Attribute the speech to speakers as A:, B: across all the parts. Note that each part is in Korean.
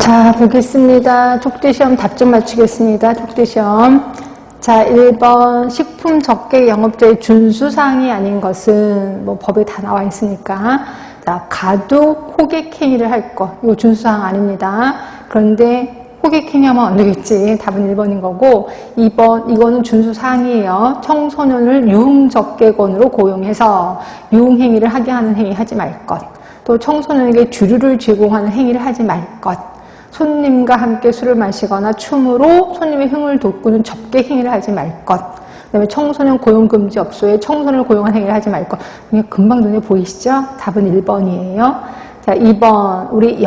A: 자, 보겠습니다. 촉대시험 답좀 맞추겠습니다. 촉대시험. 자, 1번 식품 적객 영업자의 준수사항이 아닌 것은 뭐 법에 다 나와 있으니까. 자, 가독 호객행위를 할 것. 이거 준수사항 아닙니다. 그런데 호객행위하면 안 되겠지. 답은 1번인 거고, 2번 이거는 준수사항이에요. 청소년을 유흥적객원으로 고용해서 유흥행위를 하게 하는 행위 하지 말 것. 또 청소년에게 주류를 제공하는 행위를 하지 말 것. 손님과 함께 술을 마시거나 춤으로 손님의 흥을 돋구는 접객 행위를 하지 말 것. 그 다음에 청소년 고용금지 업소에 청소년을 고용한 행위를 하지 말 것. 그냥 금방 눈에 보이시죠? 답은 1번이에요. 자, 2번. 우리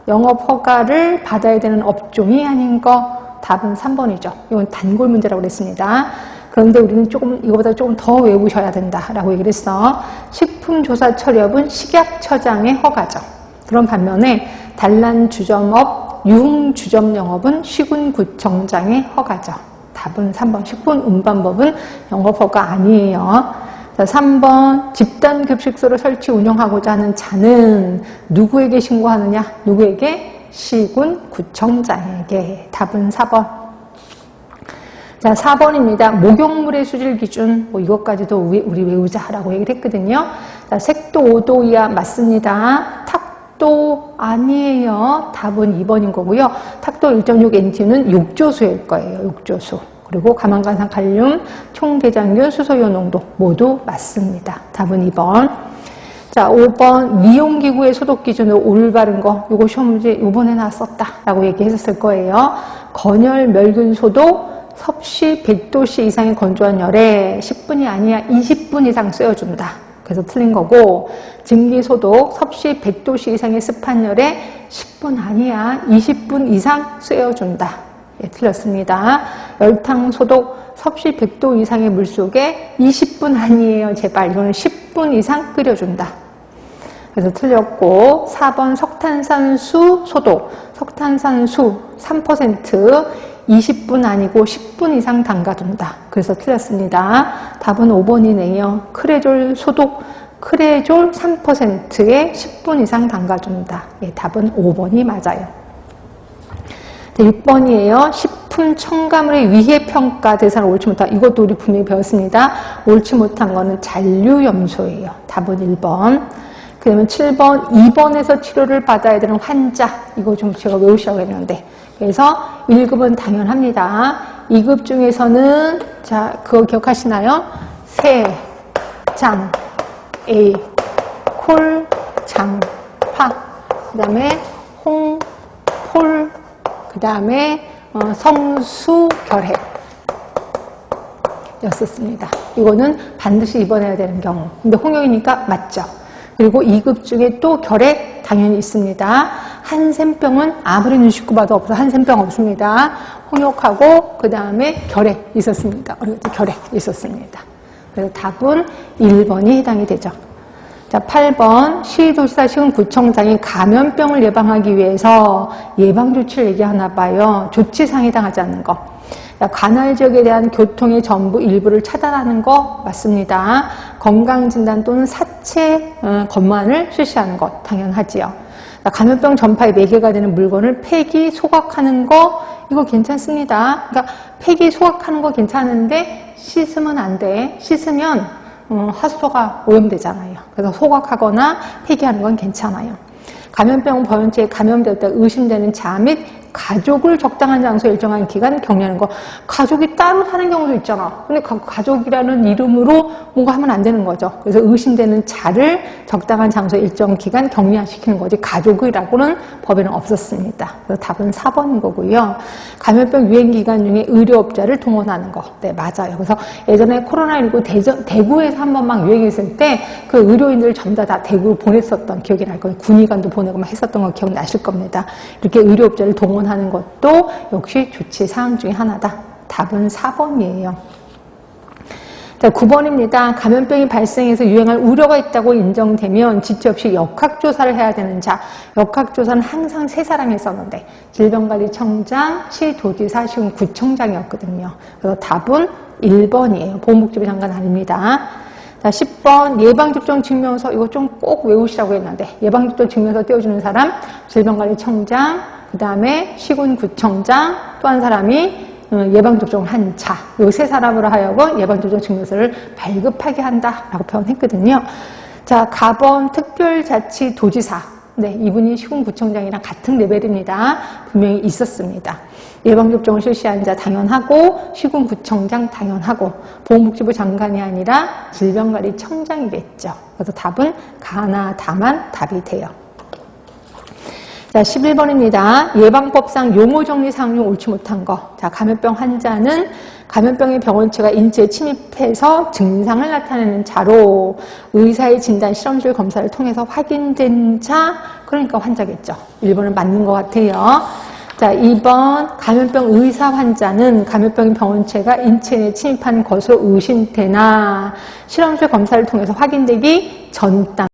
A: 영업허가를 받아야 되는 업종이 아닌 거. 답은 3번이죠. 이건 단골 문제라고 그랬습니다. 그런데 우리는 이거보다 조금 더 외우셔야 된다라고 얘기를 했어. 식품조사처리업은 식약처장의 허가죠. 그런 반면에 단란주점업, 유흥주점영업은 시군구청장의 허가죠. 답은 3번. 식품운반법은 영업허가 아니에요. 자, 3번. 집단급식소를 설치 운영하고자 하는 자는 누구에게 신고하느냐? 누구에게? 시군구청장에게. 답은 4번. 자, 4번입니다. 목욕물의 수질 기준, 뭐 이것까지도 우리 외우자라고 얘기를 했거든요. 자, 색도 5도 이하 맞습니다. 탁도 아니에요. 답은 2번인 거고요. 탁도 1.6NT는 욕조수일 거예요. 욕조수. 그리고 가망간산 칼륨, 총대장균, 수소이온 농도 모두 맞습니다. 답은 2번. 자, 5번 미용기구의 소독 기준으로 올바른 거. 요거 시험 문제 이번에 나왔었다라고 얘기했었을 거예요. 건열 멸균 소독. 섭씨 100도씨 이상의 건조한 열에 10분이 아니야 20분 이상 쐬어준다. 그래서 틀린 거고, 증기소독 섭씨 100도씨 이상의 습한 열에 10분 아니야 20분 이상 쐬어준다. 예, 틀렸습니다. 열탕소독 섭씨 100도 이상의 물속에 20분 아니에요. 제발 이거는 10분 이상 끓여준다. 그래서 틀렸고, 4번 석탄산수 소독 석탄산수 3% 20분 아니고 10분 이상 담가둔다. 그래서 틀렸습니다. 답은 5번이네요. 크레졸 소독, 크레졸 3%에 10분 이상 담가준다. 예, 답은 5번이 맞아요. 6번이에요. 식품 첨가물의 위해평가 대상을 옳지 못한, 이것도 우리 분명히 배웠습니다. 옳지 못한 거는 잔류염소예요. 답은 1번. 그 다음에 7번, 입원해서 치료를 받아야 되는 환자. 이거 좀 제가 외우시라고 했는데. 그래서 1급은 당연합니다. 2급 중에서는, 자, 그거 기억하시나요? 새, 장, A, 콜, 장, 파. 그 다음에 홍, 폴, 그 다음에 성수, 결핵. 였었습니다. 이거는 반드시 입원해야 되는 경우. 근데 홍역이니까 맞죠? 그리고 2급 중에 또 결핵 당연히 있습니다. 한센병은 아무리 눈 씻고 봐도 없어. 한센병 없습니다. 홍역하고 그 다음에 결핵 있었습니다. 결핵 있었습니다. 그래서 답은 1번이 해당이 되죠. 자, 8번 시도지사 시군구청장이 감염병을 예방하기 위해서 예방조치를 얘기하나 봐요. 조치상 해당하지 않는 거. 관할 지역에 대한 교통의 전부 일부를 차단하는 거 맞습니다. 건강진단 또는 사체 검안을 실시하는 것 당연하지요. 감염병 전파에 매개가 되는 물건을 폐기, 소각하는 거 이거 괜찮습니다. 그러니까 폐기, 소각하는 거 괜찮은데 씻으면 안 돼. 씻으면 하수도가 오염되잖아요. 그래서 소각하거나 폐기하는 건 괜찮아요. 감염병 보연체에 감염되었다 의심되는 자 및 가족을 적당한 장소에 일정한 기간 격리하는 거. 가족이 따로 사는 경우도 있잖아. 근데 가족이라는 이름으로 뭔가 하면 안 되는 거죠. 그래서 의심되는 자를 적당한 장소에 일정 기간 격리시키는 거지 가족이라고는 법에는 없었습니다. 그래서 답은 4번인 거고요. 감염병 유행 기간 중에 의료업자를 동원하는 거. 네, 맞아요. 그래서 예전에 코로나19 대구에서 한번 막 유행했을 때 그 의료인들을 전부 다 대구로 보냈었던 기억이 날 거예요. 군의관도 보내고 막 했었던 거 기억나실 겁니다. 이렇게 의료업자를 동원하는 것도 역시 조치 사항 중에 하나다. 답은 4번이에요. 자, 9번입니다. 감염병이 발생해서 유행할 우려가 있다고 인정되면 지체 없이 역학조사를 해야 되는 자. 역학조사는 항상 3사람이 했었는데 질병관리청장, 시도지사, 시군구청장이었거든요. 그래서 답은 1번이에요. 보건복지부 장관 아닙니다. 자, 10번 예방접종 증명서. 이거 좀 꼭 외우시라고 했는데 예방접종 증명서 띄워주는 사람 질병관리청장, 그 다음에 시군구청장, 또 한 사람이 예방접종을 한 자. 이 세 사람으로 하여금 예방접종 증명서를 발급하게 한다라고 표현했거든요. 자, 가번 특별자치도지사. 네, 이분이 시군구청장이랑 같은 레벨입니다. 분명히 있었습니다. 예방접종을 실시한 자 당연하고, 시군구청장 당연하고, 보건복지부 장관이 아니라 질병관리청장이겠죠. 그래서 답은 가나 다만 답이 돼요. 자, 11번입니다. 예방법상 용어 정리 사항 중 옳지 못한 거. 자, 감염병 환자는 감염병의 병원체가 인체에 침입해서 증상을 나타내는 자로 의사의 진단 실험실 검사를 통해서 확인된 자, 그러니까 환자겠죠. 1번은 맞는 것 같아요. 자, 2번 감염병 의사 환자는 감염병의 병원체가 인체에 침입한 것으로 의심되나 실험실 검사를 통해서 확인되기 전